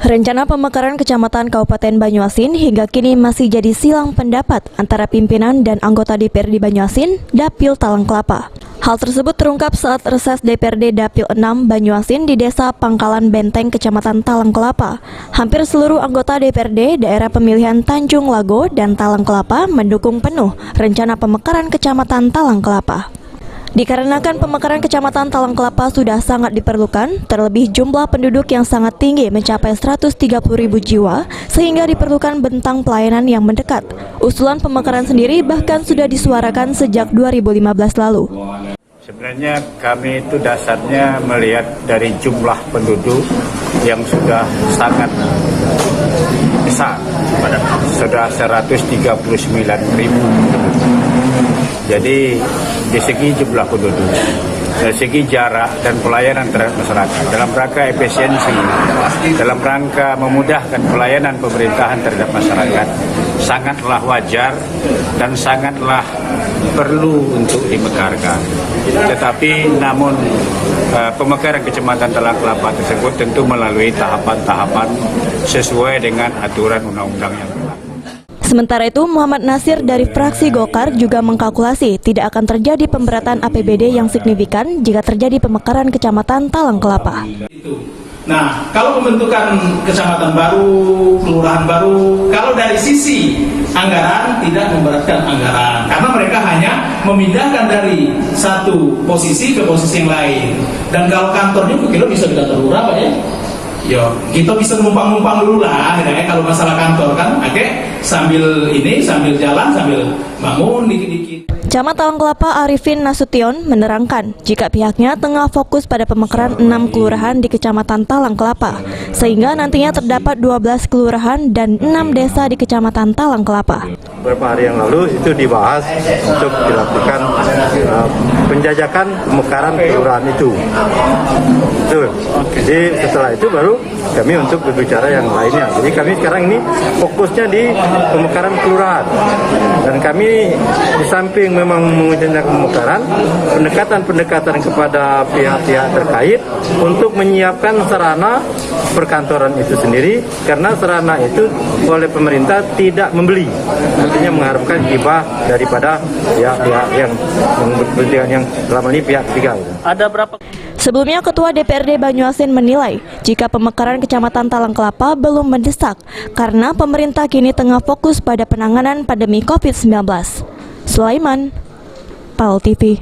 Rencana pemekaran Kecamatan Kabupaten Banyuasin hingga kini masih jadi silang pendapat antara pimpinan dan anggota DPRD Banyuasin, Dapil Talang Kelapa. Hal tersebut terungkap saat reses DPRD Dapil 6 Banyuasin di Desa Pangkalan Benteng, Kecamatan Talang Kelapa. Hampir seluruh anggota DPRD daerah pemilihan Tanjung Lago dan Talang Kelapa mendukung penuh rencana pemekaran Kecamatan Talang Kelapa. Dikarenakan pemekaran Kecamatan Talang Kelapa sudah sangat diperlukan, terlebih jumlah penduduk yang sangat tinggi mencapai 130.000 jiwa, sehingga diperlukan bentang pelayanan yang mendekat. Usulan pemekaran sendiri bahkan sudah disuarakan sejak 2015 lalu. Sebenarnya kami itu dasarnya melihat dari jumlah penduduk yang sudah sangat besar, sudah 139.000. Jadi di segi jumlah penduduk, dari segi jarak dan pelayanan terhadap masyarakat, dalam rangka efisiensi, dalam rangka memudahkan pelayanan pemerintahan terhadap masyarakat, sangatlah wajar dan sangatlah perlu untuk dimekarkan. Tetapi namun pemekaran Kecamatan Talang Kelapa tersebut tentu melalui tahapan-tahapan sesuai dengan aturan undang-undang yang berlaku. Sementara itu, Muhammad Nasir dari fraksi Golkar juga mengkalkulasi tidak akan terjadi pemberatan APBD yang signifikan jika terjadi pemekaran Kecamatan Talang Kelapa. Nah, kalau pembentukan kecamatan baru, kelurahan baru, kalau dari sisi anggaran tidak memberatkan anggaran, karena mereka hanya memindahkan dari satu posisi ke posisi yang lain. Dan kalau kantornya kira bisa diatur berapa ya? Yo, kita bisa numpang-numpang dulu lah, ya, kalau masalah kantor kan, oke, sambil jalan, sambil bangun dikit-dikit. Camat Talang Kelapa Arifin Nasution menerangkan jika pihaknya tengah fokus pada pemekaran 6 kelurahan di Kecamatan Talang Kelapa, sehingga nantinya terdapat 12 kelurahan dan 6 desa di Kecamatan Talang Kelapa. Beberapa hari yang lalu itu dibahas untuk dilakukan penjajakan pemekaran kelurahan itu. Jadi setelah itu baru kami untuk berbicara yang lainnya. Jadi kami sekarang ini fokusnya di pemekaran kelurahan. Dan kami di samping memang menguncangkan pemekaran, pendekatan-pendekatan kepada pihak-pihak terkait untuk menyiapkan sarana perkantoran itu sendiri, karena sarana itu oleh pemerintah tidak membeli. Artinya mengharapkan hibah daripada pihak-pihak yang berkepentingan yang selama ini pihak ketiga. Ada berapa? Sebelumnya, Ketua DPRD Banyuasin menilai jika pemekaran Kecamatan Talang Kelapa belum mendesak karena pemerintah kini tengah fokus pada penanganan pandemi COVID-19. Sulaiman, PAL TV.